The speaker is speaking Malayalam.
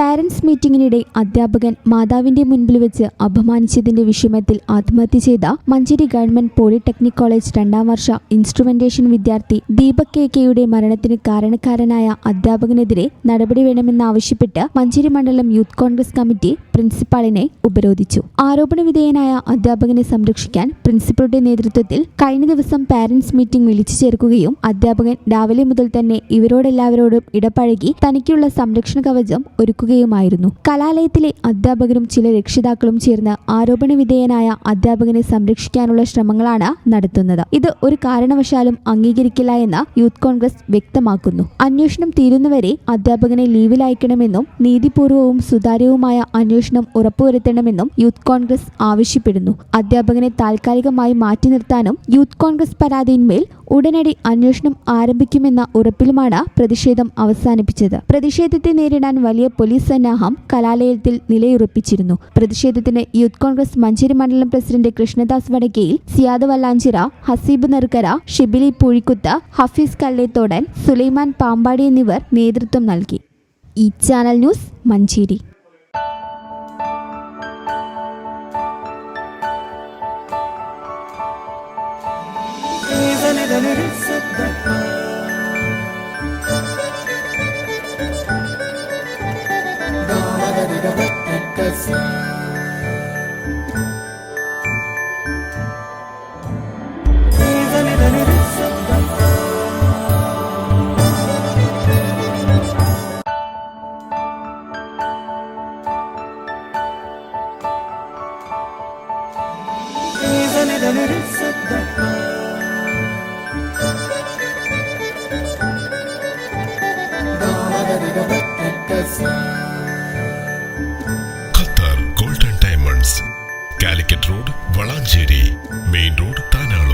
പാരന്റ്സ് മീറ്റിംഗിനിടെ അധ്യാപകൻ മാതാവിന്റെ മുൻപിൽ വെച്ച് അപമാനിച്ചതിന്റെ വിഷമത്തിൽ ആത്മഹത്യ ചെയ്ത മഞ്ചേരി ഗവൺമെന്റ് പോളിടെക്നിക് കോളേജ് 2ാം വർഷ ഇൻസ്ട്രുമെന്റേഷൻ വിദ്യാർത്ഥി ദീപക് കെയുടെ മരണത്തിന് കാരണക്കാരനായ അധ്യാപകനെതിരെ നടപടി വേണമെന്നാവശ്യപ്പെട്ട് മഞ്ചേരി മണ്ഡലം യൂത്ത് കോൺഗ്രസ് കമ്മിറ്റി പ്രിൻസിപ്പാളിനെ ഉപരോധിച്ചു. ആരോപണ വിധേയനായ അധ്യാപകനെ സംരക്ഷിക്കാൻ പ്രിൻസിപ്പളുടെ നേതൃത്വത്തിൽ കഴിഞ്ഞ ദിവസം പാരന്റ്സ് മീറ്റിംഗ് വിളിച്ചു ചേർക്കുകയും അധ്യാപകൻ രാവിലെ മുതൽ തന്നെ ഇവരോടെല്ലാവരോടും ഇടപഴകി തനിക്കുള്ള സംരക്ഷണ കവചം ഒരുക്കുകയുമായിരുന്നു. കലാലയത്തിലെ അധ്യാപകരും ചില രക്ഷിതാക്കളും ചേർന്ന് ആരോപണ വിധേയനായ അധ്യാപകനെ സംരക്ഷിക്കാനുള്ള ശ്രമങ്ങളാണ് നടത്തുന്നത്. ഇത് ഒരു കാരണവശാലും അംഗീകരിക്കില്ല എന്ന് യൂത്ത് കോൺഗ്രസ് വ്യക്തമാക്കുന്നു. അന്വേഷണം തീരുന്നവരെ അധ്യാപകനെ ലീവിലയക്കണമെന്നും നീതിപൂർവവും സുതാര്യവുമായ അന്വേഷണം ഉറപ്പുവരുത്തണമെന്നും യൂത്ത് കോൺഗ്രസ് ആവശ്യപ്പെടുന്നു. അധ്യാപകനെ താൽക്കാലികമായി മാറ്റി നിർത്താനും യൂത്ത് കോൺഗ്രസ് പരാതിയിന്മേൽ ഉടനടി അന്വേഷണം ആരംഭിക്കുമെന്ന ഉറപ്പിലുമാണ് പ്രതിഷേധം അവസാനിപ്പിച്ചത്. പ്രതിഷേധത്തെ നേരിടാൻ വലിയ പോലീസ് സന്നാഹം കലാലയത്തിൽ നിലയുറപ്പിച്ചിരുന്നു. പ്രതിഷേധത്തിന് യൂത്ത് കോൺഗ്രസ് മഞ്ചേരി മണ്ഡലം പ്രസിഡന്റ് കൃഷ്ണദാസ് വടക്കേയിൽ, സിയാദ് വല്ലാഞ്ചിറ, ഹസീബ് നെറുക്കര, ഷിബിലി പൂഴിക്കുത്ത്, ഹഫീസ് കല്ലേത്തോടൻ, സുലൈമാൻ പാമ്പാടി എന്നിവർ നേതൃത്വം നൽകി. ഈ channel news Manjeri. Qatar golden diamonds, Calicut road, Valanchery main road, താനാള.